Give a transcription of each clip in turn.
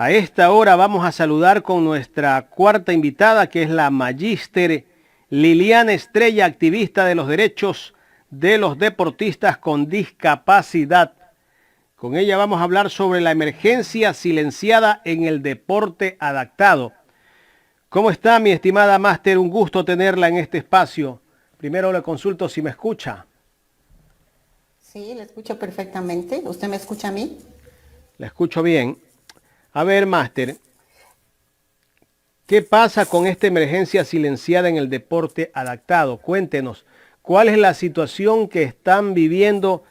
A esta hora vamos a saludar con nuestra cuarta invitada, que es la magíster Liliana Estrella, activista de los derechos de los deportistas con discapacidad. Con ella vamos a hablar sobre la emergencia silenciada en el deporte adaptado. ¿Cómo está, mi estimada máster? Un gusto tenerla en este espacio. Primero le consulto si me escucha. Sí, le escucho perfectamente. ¿Usted me escucha a mí? La escucho bien. A ver, máster, ¿qué pasa con esta emergencia silenciada en el deporte adaptado? Cuéntenos, ¿cuál es la situación que están viviendo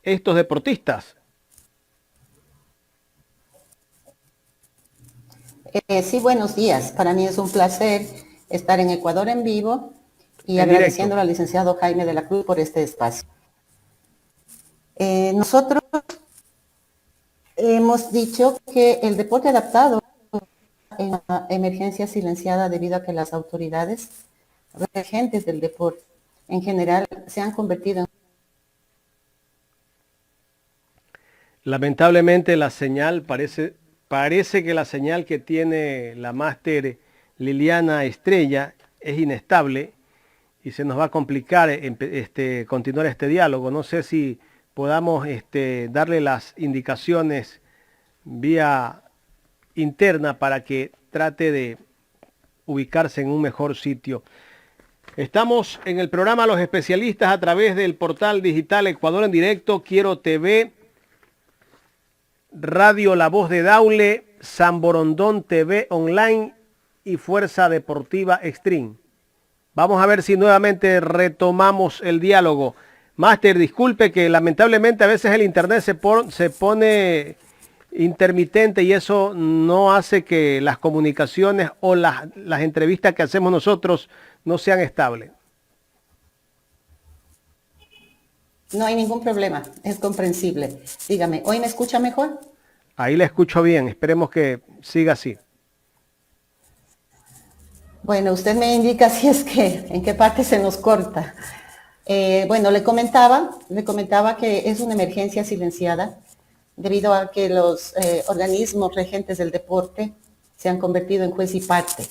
estos deportistas? Sí, buenos días. Para mí es un placer estar en Ecuador en vivo y En directo. agradeciendo al licenciado Jaime de la Cruz por este espacio. Nosotros hemos dicho que el deporte adaptado en la emergencia silenciada debido a que las autoridades regentes del deporte en general se han convertido en... Lamentablemente la señal parece que la señal que tiene la máster Liliana Estrella es inestable y se nos va a complicar continuar este diálogo. No sé si podamos darle las indicaciones vía interna para que trate de ubicarse en un mejor sitio. Estamos en el programa Los Especialistas a través del portal digital Ecuador en Directo, Quiero TV, Radio La Voz de Daule, San Borondón TV Online y Fuerza Deportiva Extreme. Vamos a ver si nuevamente retomamos el diálogo. Máster, disculpe que lamentablemente a veces el internet se pone intermitente y eso no hace que las comunicaciones o las entrevistas que hacemos nosotros no sean estables. No hay ningún problema, es comprensible. Dígame, ¿hoy me escucha mejor? Ahí la escucho bien, esperemos que siga así. Bueno, usted me indica si es que, en qué parte se nos corta. Bueno, le comentaba que es una emergencia silenciada debido a que los organismos regentes del deporte se han convertido en juez y parte.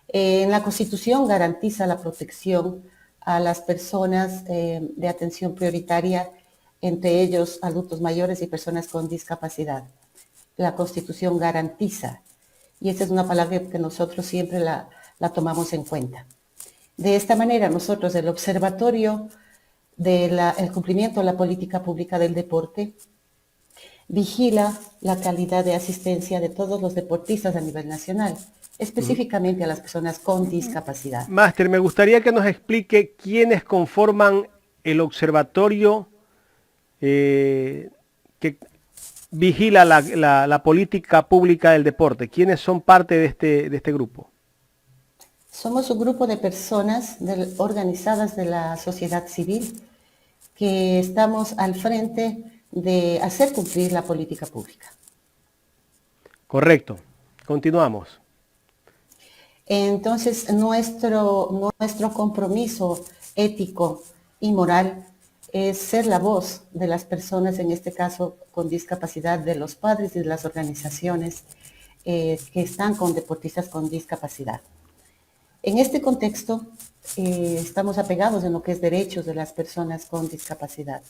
En la Constitución garantiza la protección a las personas de atención prioritaria, entre ellos adultos mayores y personas con discapacidad. La Constitución garantiza, y esa es una palabra que nosotros siempre la tomamos en cuenta. De esta manera, nosotros, el Observatorio del Cumplimiento de la Política Pública del Deporte, vigila la calidad de asistencia de todos los deportistas a nivel nacional, específicamente a las personas con discapacidad. Máster, me gustaría que nos explique quiénes conforman el observatorio que vigila la política pública del deporte. ¿Quiénes son parte de este grupo? Somos un grupo de personas organizadas de la sociedad civil que estamos al frente de hacer cumplir la política pública. Correcto. Continuamos. Entonces, nuestro compromiso ético y moral es ser la voz de las personas, en este caso con discapacidad, de los padres y de las organizaciones que están con deportistas con discapacidad. En este contexto, estamos apegados en lo que es derechos de las personas con discapacidad.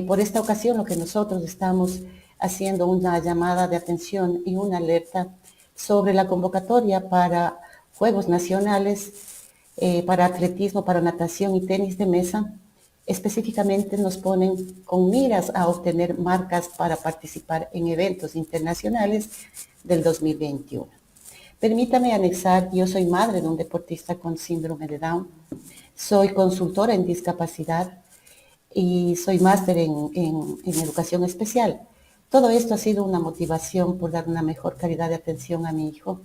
Por esta ocasión, lo que nosotros estamos haciendo una llamada de atención y una alerta sobre la convocatoria para Juegos Nacionales, para atletismo, para natación y tenis de mesa. Específicamente nos ponen con miras a obtener marcas para participar en eventos internacionales del 2021. Permítame anexar, yo soy madre de un deportista con síndrome de Down, soy consultora en discapacidad y soy máster en educación especial. Todo esto ha sido una motivación por dar una mejor calidad de atención a mi hijo,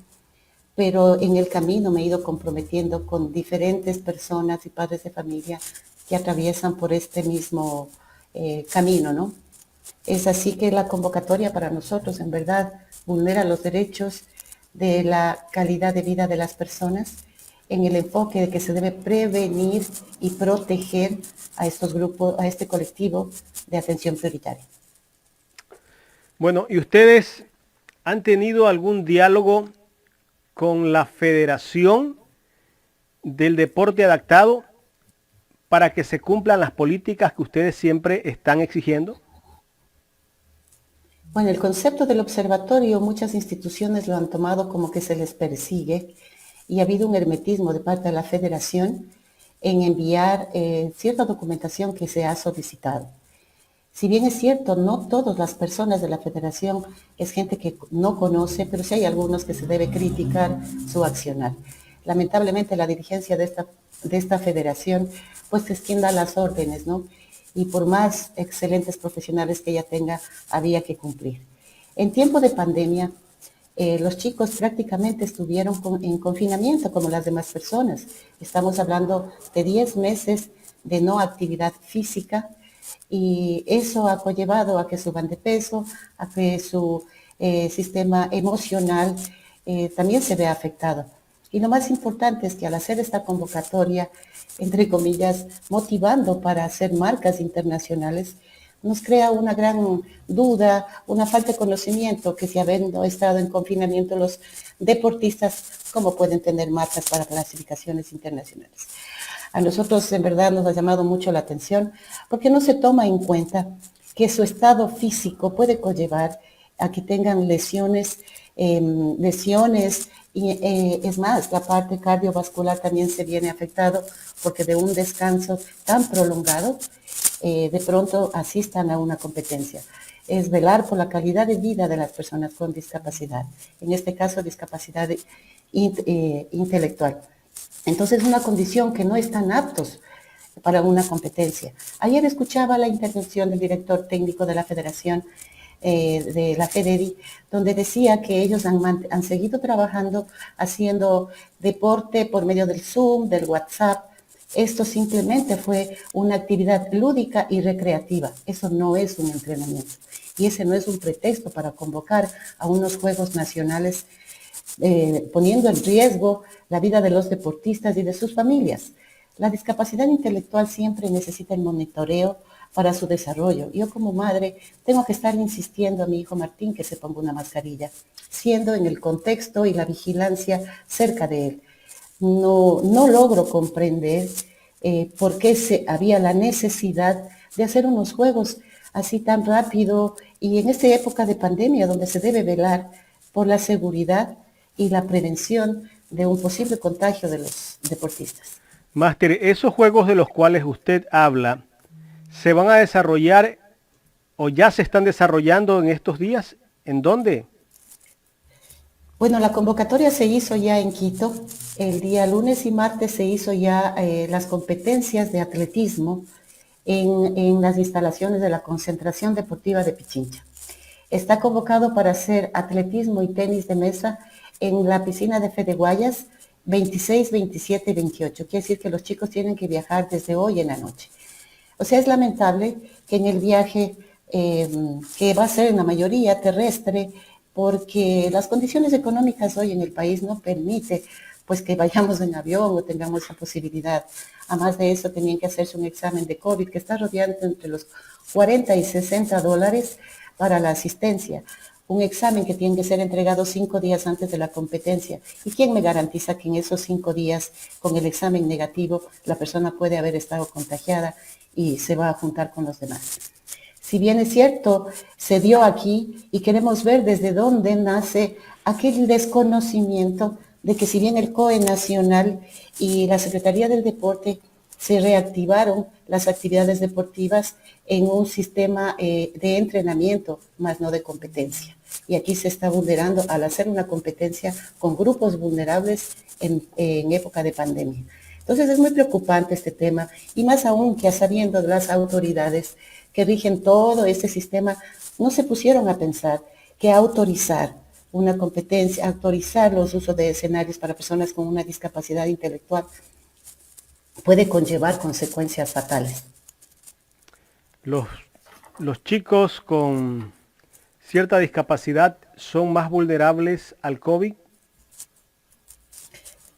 pero en el camino me he ido comprometiendo con diferentes personas y padres de familia que atraviesan por este mismo camino, ¿no? Es así que la convocatoria para nosotros en verdad vulnera los derechos de la calidad de vida de las personas en el enfoque de que se debe prevenir y proteger a estos grupos, a este colectivo de atención prioritaria. Bueno, y ustedes ¿Han tenido algún diálogo con la Federación del Deporte Adaptado para que se cumplan las políticas que ustedes siempre están exigiendo? Bueno, el concepto del observatorio, muchas instituciones lo han tomado como que se les persigue y ha habido un hermetismo de parte de la federación en enviar cierta documentación que se ha solicitado. Si bien es cierto, no todas las personas de la federación es gente que no conoce, pero sí hay algunos que se debe criticar su accionar. Lamentablemente la dirigencia de esta federación pues es quien da las órdenes, ¿no? Y por más excelentes profesionales que ella tenga, había que cumplir. En tiempo de pandemia, los chicos prácticamente estuvieron en confinamiento como las demás personas. Estamos hablando de 10 meses de no actividad física, y eso ha conllevado a que suban de peso, a que su sistema emocional también se vea afectado. Y lo más importante es que al hacer esta convocatoria, entre comillas, motivando para hacer marcas internacionales, nos crea una gran duda, una falta de conocimiento que si habiendo estado en confinamiento los deportistas, ¿cómo pueden tener marcas para clasificaciones internacionales? A nosotros en verdad nos ha llamado mucho la atención porque no se toma en cuenta que su estado físico puede conllevar a que tengan lesiones, y es más, la parte cardiovascular también se viene afectado porque de un descanso tan prolongado, de pronto asistan a una competencia. Es velar por la calidad de vida de las personas con discapacidad, en este caso discapacidad intelectual. Entonces, una condición que no están aptos para una competencia. Ayer escuchaba la intervención del director técnico de la Federación, de la FEDERI, donde decía que ellos han seguido trabajando, haciendo deporte por medio del Zoom, del WhatsApp. Esto simplemente fue una actividad lúdica y recreativa. Eso no es un entrenamiento. Y ese no es un pretexto para convocar a unos Juegos Nacionales poniendo en riesgo la vida de los deportistas y de sus familias. La discapacidad intelectual siempre necesita el monitoreo para su desarrollo. Yo como madre tengo que estar insistiendo a mi hijo Martín que se ponga una mascarilla, siendo en el contexto y la vigilancia cerca de él. No logro comprender por qué había la necesidad de hacer unos juegos así tan rápido y en esta época de pandemia donde se debe velar por la seguridad y la prevención de un posible contagio de los deportistas. Máster, esos juegos de los cuales usted habla, ¿se van a desarrollar o ya se están desarrollando en estos días? ¿En dónde? Bueno, la convocatoria se hizo ya en Quito. El día lunes y martes se hizo ya las competencias de atletismo en las instalaciones de la Concentración Deportiva de Pichincha. Está convocado para hacer atletismo y tenis de mesa en la piscina de Fedeguayas 26, 27 y 28. Quiere decir que los chicos tienen que viajar desde hoy en la noche. O sea, es lamentable que en el viaje, que va a ser en la mayoría terrestre, porque las condiciones económicas hoy en el país no permite pues que vayamos en avión o tengamos esa posibilidad. Además de eso, tenían que hacerse un examen de COVID que está rodeando entre los 40 y 60 dólares para la asistencia. Un examen que tiene que ser entregado 5 días antes de la competencia. ¿Y quién me garantiza que en esos 5 días, con el examen negativo, la persona puede haber estado contagiada y se va a juntar con los demás? Si bien es cierto, se dio aquí y queremos ver desde dónde nace aquel desconocimiento de que si bien el COE Nacional y la Secretaría del Deporte se reactivaron las actividades deportivas en un sistema de entrenamiento, más no de competencia. Y aquí se está vulnerando al hacer una competencia con grupos vulnerables en época de pandemia. Entonces es muy preocupante este tema y más aún que sabiendo de las autoridades que rigen todo este sistema, no se pusieron a pensar que autorizar una competencia, autorizar los usos de escenarios para personas con una discapacidad intelectual puede conllevar consecuencias fatales. Los, los chicos con cierta discapacidad son más vulnerables al COVID.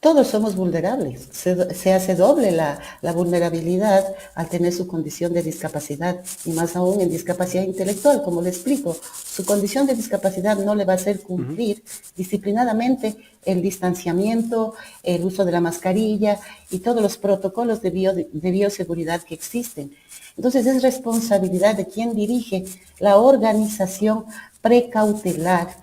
Todos somos vulnerables, se hace doble la vulnerabilidad al tener su condición de discapacidad y más aún en discapacidad intelectual, como le explico. Su condición de discapacidad no le va a hacer cumplir disciplinadamente el distanciamiento, el uso de la mascarilla y todos los protocolos de bioseguridad que existen. Entonces es responsabilidad de quien dirige la organización precautelar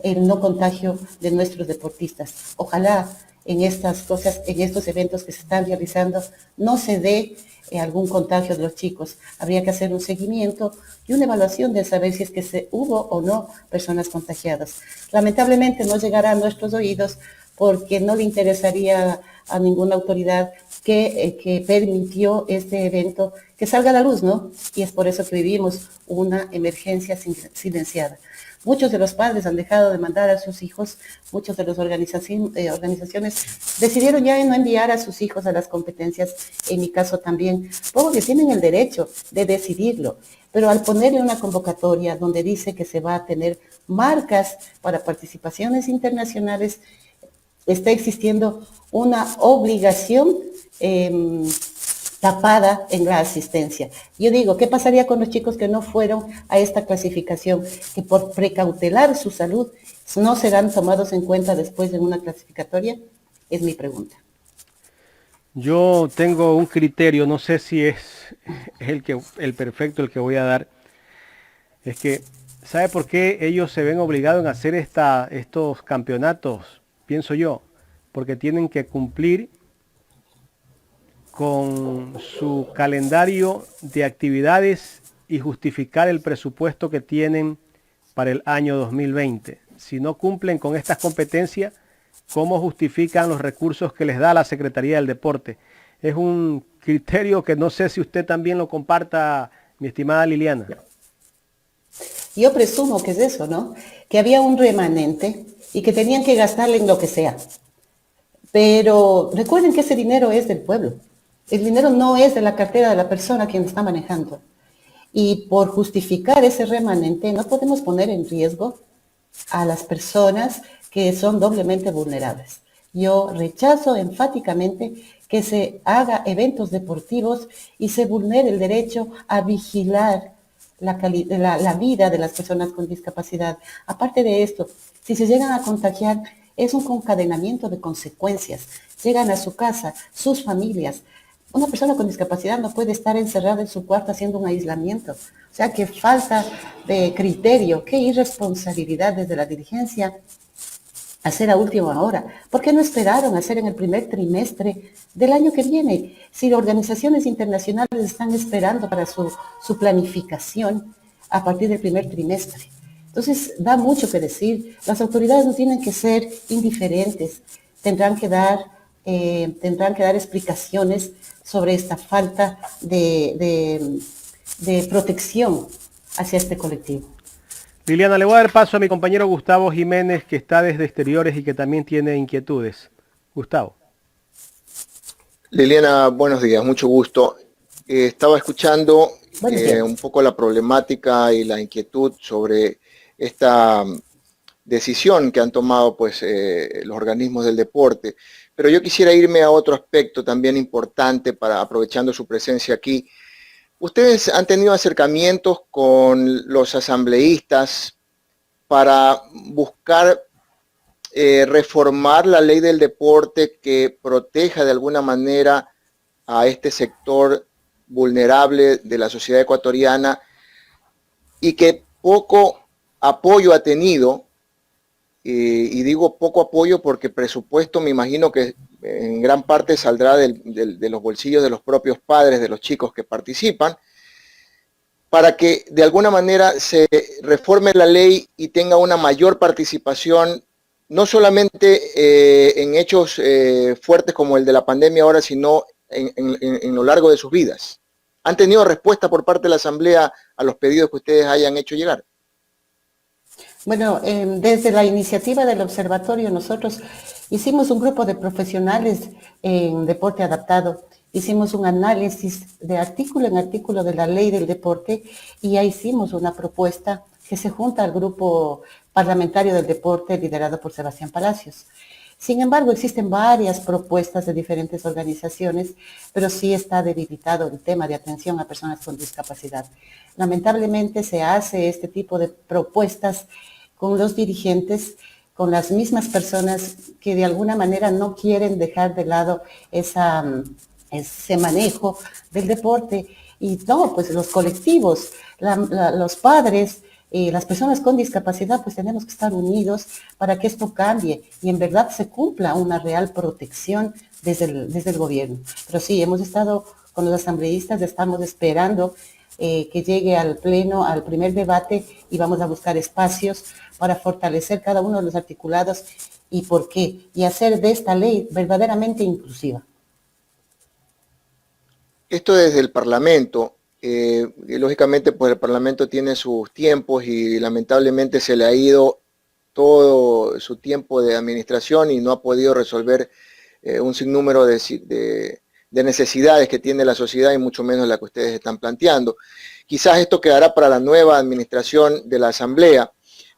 el no contagio de nuestros deportistas. Ojalá en estas cosas, en estos eventos que se están realizando, no se dé algún contagio de los chicos. Habría que hacer un seguimiento y una evaluación de saber si es que hubo o no personas contagiadas. Lamentablemente no llegará a nuestros oídos porque no le interesaría a ninguna autoridad que permitió este evento que salga a la luz, ¿no? Y es por eso que vivimos una emergencia silenciada. Muchos de los padres han dejado de mandar a sus hijos, muchas de las organizaciones decidieron ya no enviar a sus hijos a las competencias, en mi caso también, porque tienen el derecho de decidirlo. Pero al ponerle una convocatoria donde dice que se va a tener marcas para participaciones internacionales, está existiendo una obligación tapada en la asistencia. Yo digo, ¿qué pasaría con los chicos que no fueron a esta clasificación? Que por precautelar su salud no serán tomados en cuenta después de una clasificatoria, es mi pregunta. Yo tengo un criterio, no sé si es el perfecto el que voy a dar. Es que, ¿sabe por qué ellos se ven obligados a hacer estos campeonatos? Pienso yo, porque tienen que cumplir con su calendario de actividades y justificar el presupuesto que tienen para el año 2020. Si no cumplen con estas competencias, ¿cómo justifican los recursos que les da la Secretaría del Deporte? Es un criterio que no sé si usted también lo comparta, mi estimada Liliana. Yo presumo que es eso, ¿no? Que había un remanente y que tenían que gastarle en lo que sea. Pero recuerden que ese dinero es del pueblo. El dinero no es de la cartera de la persona quien está manejando. Y por justificar ese remanente no podemos poner en riesgo a las personas que son doblemente vulnerables. Yo rechazo enfáticamente que se haga eventos deportivos y se vulnere el derecho a vigilar la vida de las personas con discapacidad. Aparte de esto, si se llegan a contagiar, es un concadenamiento de consecuencias. Llegan a su casa, sus familias. Una persona con discapacidad no puede estar encerrada en su cuarto haciendo un aislamiento. O sea, que falta de criterio, qué irresponsabilidad desde la dirigencia hacer a última hora. ¿Por qué no esperaron hacer en el primer trimestre del año que viene? Si las organizaciones internacionales están esperando para su planificación a partir del primer trimestre. Entonces, da mucho que decir. Las autoridades no tienen que ser indiferentes. Tendrán que dar explicaciones sobre esta falta de protección hacia este colectivo. Liliana, le voy a dar paso a mi compañero Gustavo Jiménez, que está desde exteriores y que también tiene inquietudes. Gustavo. Liliana, buenos días, mucho gusto. Estaba escuchando un poco la problemática y la inquietud sobre esta decisión que han tomado pues, los organismos del deporte. Pero yo quisiera irme a otro aspecto también importante, aprovechando su presencia aquí. ¿Ustedes han tenido acercamientos con los asambleístas para buscar reformar la ley del deporte que proteja de alguna manera a este sector vulnerable de la sociedad ecuatoriana y que poco apoyo ha tenido? Y digo poco apoyo porque presupuesto me imagino que en gran parte saldrá de los bolsillos de los propios padres de los chicos que participan, para que de alguna manera se reforme la ley y tenga una mayor participación, no solamente en hechos fuertes como el de la pandemia ahora, sino en lo largo de sus vidas. ¿Han tenido respuesta por parte de la Asamblea a los pedidos que ustedes hayan hecho llegar? Bueno, desde la iniciativa del observatorio nosotros hicimos un grupo de profesionales en deporte adaptado. Hicimos un análisis de artículo en artículo de la ley del deporte y ya hicimos una propuesta que se junta al grupo parlamentario del deporte liderado por Sebastián Palacios. Sin embargo, existen varias propuestas de diferentes organizaciones, pero sí está debilitado el tema de atención a personas con discapacidad. Lamentablemente se hace este tipo de propuestas con los dirigentes, con las mismas personas que de alguna manera no quieren dejar de lado ese manejo del deporte. Y no, pues los colectivos, los padres, las personas con discapacidad, pues tenemos que estar unidos para que esto cambie y en verdad se cumpla una real protección desde el gobierno. Pero sí, hemos estado con los asambleístas, estamos esperando que llegue al pleno, al primer debate, y vamos a buscar espacios para fortalecer cada uno de los articulados y por qué, y hacer de esta ley verdaderamente inclusiva. Esto desde el Parlamento, lógicamente pues el Parlamento tiene sus tiempos y lamentablemente se le ha ido todo su tiempo de administración y no ha podido resolver un sinnúmero de necesidades que tiene la sociedad y mucho menos la que ustedes están planteando. Quizás esto quedará para la nueva administración de la Asamblea,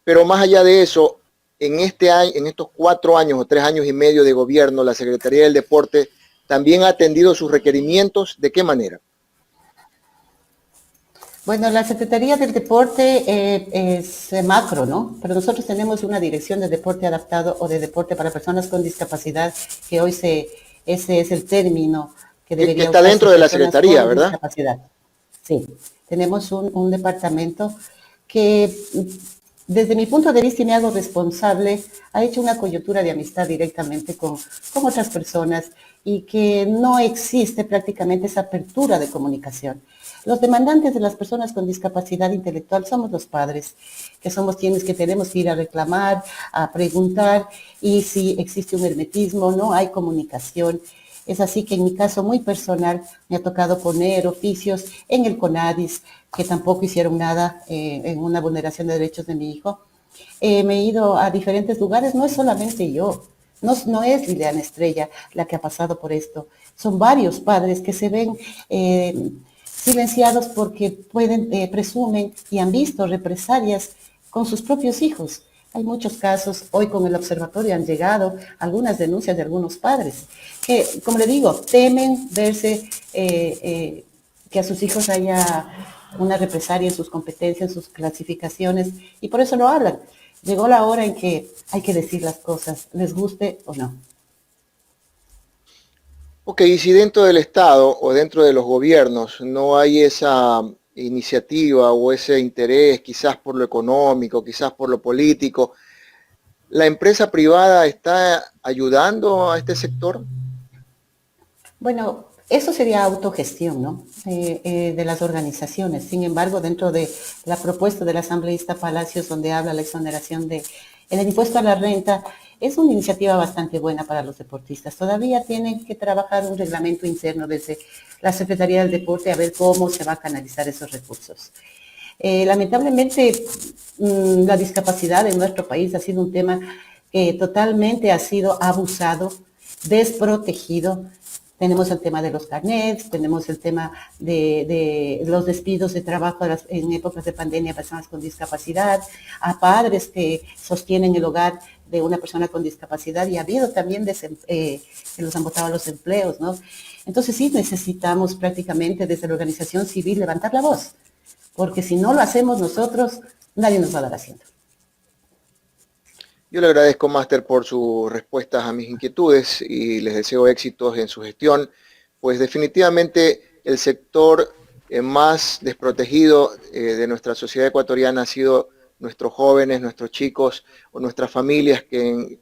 pero más allá de eso, en estos 4 años o 3 años y medio de gobierno, la Secretaría del Deporte también ha atendido sus requerimientos. ¿De qué manera? Bueno, la Secretaría del Deporte es macro, ¿no? Pero nosotros tenemos una dirección de deporte adaptado o de deporte para personas con discapacidad, que hoy ese es el término que debería está dentro de la Secretaría, ¿verdad? Sí, tenemos un departamento que, desde mi punto de vista, y me hago responsable, ha hecho una coyuntura de amistad directamente con otras personas y que no existe prácticamente esa apertura de comunicación. Los demandantes de las personas con discapacidad intelectual somos los padres, que somos quienes que tenemos que ir a reclamar, a preguntar, y si existe un hermetismo, no hay comunicación. Es así que en mi caso muy personal me ha tocado poner oficios en el CONADIS, que tampoco hicieron nada en una vulneración de derechos de mi hijo. Me he ido a diferentes lugares, no es solamente yo, no es Liliana Estrella la que ha pasado por esto. Son varios padres que se ven silenciados porque presumen y han visto represalias con sus propios hijos. Hay muchos casos, hoy con el observatorio han llegado algunas denuncias de algunos padres que, como le digo, temen verse que a sus hijos haya una represalia en sus competencias, en sus clasificaciones, y por eso lo hablan. Llegó la hora en que hay que decir las cosas, les guste o no. Ok, y si dentro del Estado o dentro de los gobiernos no hay esa iniciativa o ese interés, quizás por lo económico, quizás por lo político, ¿la empresa privada está ayudando a este sector? Bueno, eso sería autogestión, ¿no? De las organizaciones. Sin embargo, dentro de la propuesta del asambleísta Palacios, donde habla la exoneración del impuesto a la renta, es una iniciativa bastante buena para los deportistas. Todavía tienen que trabajar un reglamento interno desde la Secretaría del Deporte a ver cómo se va a canalizar esos recursos. Lamentablemente, la discapacidad en nuestro país ha sido un tema que totalmente ha sido abusado, desprotegido. Tenemos el tema de los carnets, tenemos el tema de los despidos de trabajo en épocas de pandemia a personas con discapacidad, a padres que sostienen el hogar de una persona con discapacidad, y ha habido también que los han botado los empleos, ¿no? Entonces sí necesitamos prácticamente desde la organización civil levantar la voz, porque si no lo hacemos nosotros, nadie nos va a dar asiento. Yo le agradezco, Máster, por sus respuestas a mis inquietudes y les deseo éxitos en su gestión, pues definitivamente el sector más desprotegido de nuestra sociedad ecuatoriana ha sido nuestros jóvenes, nuestros chicos o nuestras familias que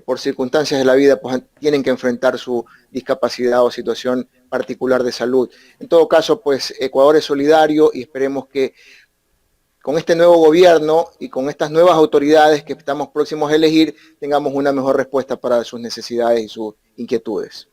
por circunstancias de la vida pues, tienen que enfrentar su discapacidad o situación particular de salud. En todo caso, pues Ecuador es solidario y esperemos que con este nuevo gobierno y con estas nuevas autoridades que estamos próximos a elegir, tengamos una mejor respuesta para sus necesidades y sus inquietudes.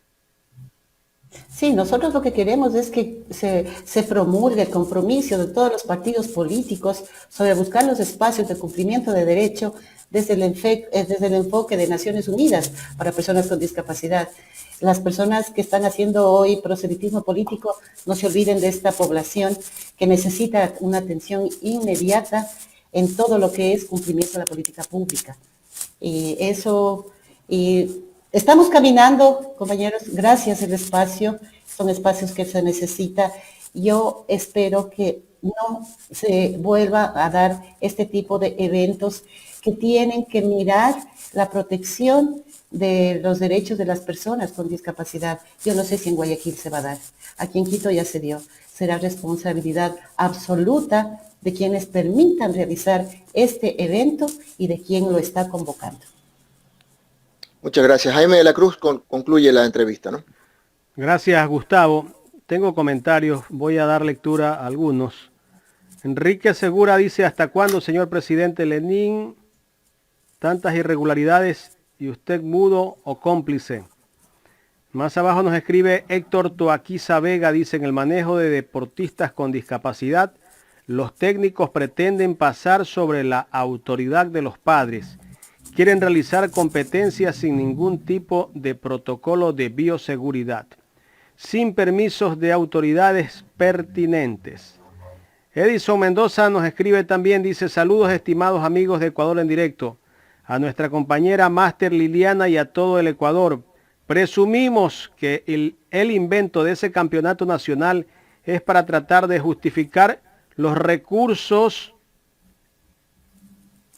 Sí, nosotros lo que queremos es que se promulgue el compromiso de todos los partidos políticos sobre buscar los espacios de cumplimiento de derecho desde el enfoque de Naciones Unidas para personas con discapacidad. Las personas que están haciendo hoy proselitismo político no se olviden de esta población que necesita una atención inmediata en todo lo que es cumplimiento de la política pública. Y Estamos caminando, compañeros, gracias el espacio, son espacios que se necesita. Yo espero que no se vuelva a dar este tipo de eventos que tienen que mirar la protección de los derechos de las personas con discapacidad. Yo no sé si en Guayaquil se va a dar, aquí en Quito ya se dio. Será responsabilidad absoluta de quienes permitan realizar este evento y de quien lo está convocando. Muchas gracias. Jaime de la Cruz concluye la entrevista, ¿no? Gracias, Gustavo. Tengo comentarios, voy a dar lectura a algunos. Enrique Segura dice, ¿hasta cuándo, señor presidente Lenín? Tantas irregularidades y usted mudo o cómplice. Más abajo nos escribe Héctor Toaquiza Vega, dice, en el manejo de deportistas con discapacidad, los técnicos pretenden pasar sobre la autoridad de los padres. Quieren realizar competencias sin ningún tipo de protocolo de bioseguridad, sin permisos de autoridades pertinentes. Edison Mendoza nos escribe también, dice, saludos estimados amigos de Ecuador en directo, a nuestra compañera máster Liliana y a todo el Ecuador. Presumimos que el invento de ese campeonato nacional es para tratar de justificar los recursos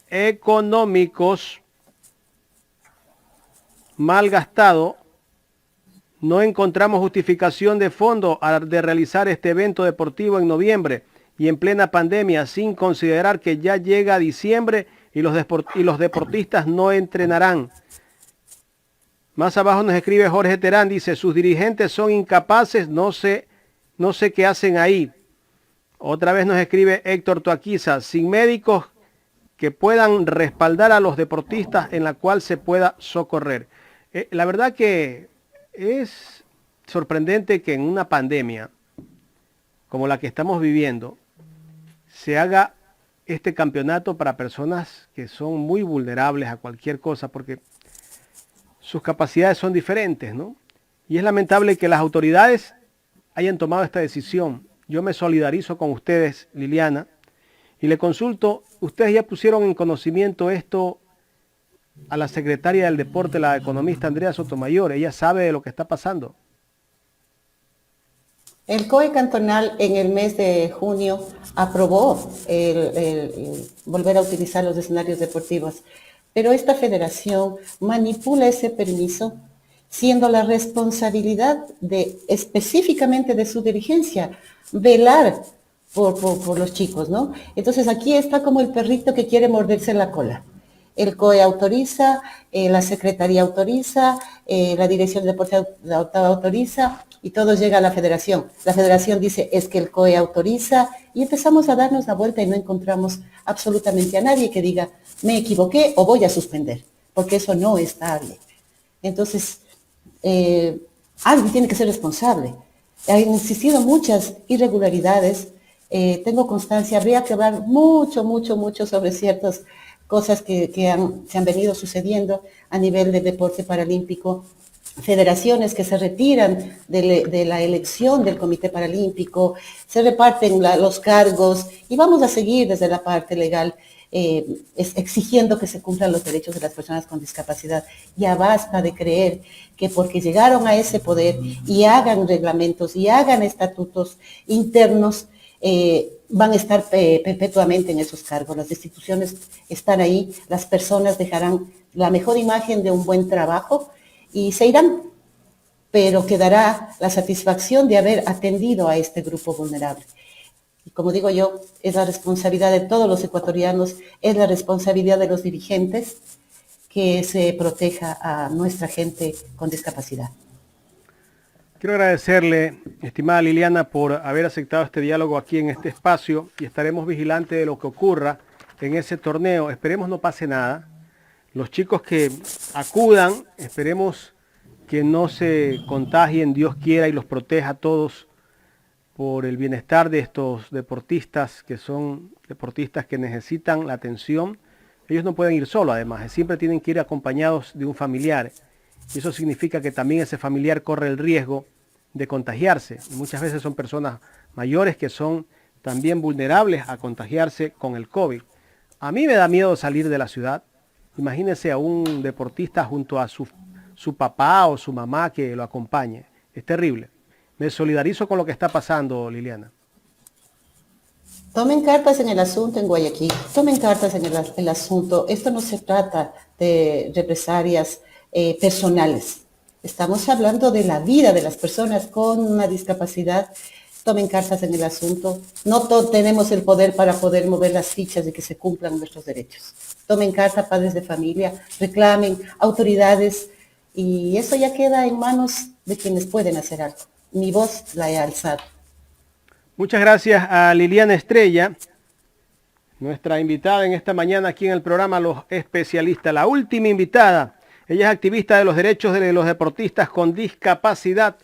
económicos mal gastados. No encontramos justificación de fondo de realizar este evento deportivo en noviembre y en plena pandemia, sin considerar que ya llega diciembre y los deportistas no entrenarán. Más abajo nos escribe Jorge Terán, dice, sus dirigentes son incapaces, no sé qué hacen ahí. Otra vez nos escribe Héctor Toaquiza, sin médicos que puedan respaldar a los deportistas en la cual se pueda socorrer. La verdad que es sorprendente que en una pandemia como la que estamos viviendo se haga este campeonato para personas que son muy vulnerables a cualquier cosa porque sus capacidades son diferentes, ¿no? Y es lamentable que las autoridades hayan tomado esta decisión. Yo me solidarizo con ustedes, Liliana, y le consulto, ¿ustedes ya pusieron en conocimiento esto a la secretaria del deporte, la economista Andrea Sotomayor? Ella sabe de lo que está pasando. El COE cantonal en el mes de junio aprobó el volver a utilizar los escenarios deportivos, pero esta federación manipula ese permiso siendo la responsabilidad específicamente de su dirigencia velar por los chicos, ¿no? Entonces aquí está como el perrito que quiere morderse la cola. El COE autoriza, la Secretaría autoriza, la Dirección de Deporte autoriza y todo llega a la Federación. La Federación dice, es que el COE autoriza y empezamos a darnos la vuelta y no encontramos absolutamente a nadie que diga, me equivoqué o voy a suspender, porque eso no es estable. Entonces, alguien tiene que ser responsable. Han existido muchas irregularidades, tengo constancia, habría que hablar mucho sobre ciertas cosas que se han venido sucediendo a nivel del deporte paralímpico, federaciones que se retiran de la elección del Comité Paralímpico, se reparten los cargos y vamos a seguir desde la parte legal exigiendo que se cumplan los derechos de las personas con discapacidad. Ya basta de creer que porque llegaron a ese poder y hagan reglamentos y hagan estatutos internos, van a estar perpetuamente en esos cargos. Las instituciones están ahí, las personas dejarán la mejor imagen de un buen trabajo y se irán, pero quedará la satisfacción de haber atendido a este grupo vulnerable. Y como digo yo, es la responsabilidad de todos los ecuatorianos, es la responsabilidad de los dirigentes que se proteja a nuestra gente con discapacidad. Quiero agradecerle, estimada Liliana, por haber aceptado este diálogo aquí en este espacio y estaremos vigilantes de lo que ocurra en ese torneo. Esperemos no pase nada. Los chicos que acudan, esperemos que no se contagien, Dios quiera, y los proteja a todos por el bienestar de estos deportistas, que son deportistas que necesitan la atención. Ellos no pueden ir solos, además, siempre tienen que ir acompañados de un familiar. Y eso significa que también ese familiar corre el riesgo de contagiarse. Y muchas veces son personas mayores que son también vulnerables a contagiarse con el COVID. A mí me da miedo salir de la ciudad. Imagínense a un deportista junto a su su papá o su mamá que lo acompañe. Es terrible. Me solidarizo con lo que está pasando, Liliana. Tomen cartas en el asunto en Guayaquil, tomen cartas en el asunto. Esto no se trata de represalias personales. Estamos hablando de la vida de las personas con una discapacidad. Tomen cartas en el asunto. No tenemos el poder para poder mover las fichas de que se cumplan nuestros derechos. Tomen carta, padres de familia, reclamen, autoridades, y eso ya queda en manos de quienes pueden hacer algo. Mi voz la he alzado. Muchas gracias a Liliana Estrella, nuestra invitada en esta mañana aquí en el programa Los Especialistas, la última invitada. Ella es activista de los derechos de los deportistas con discapacidad.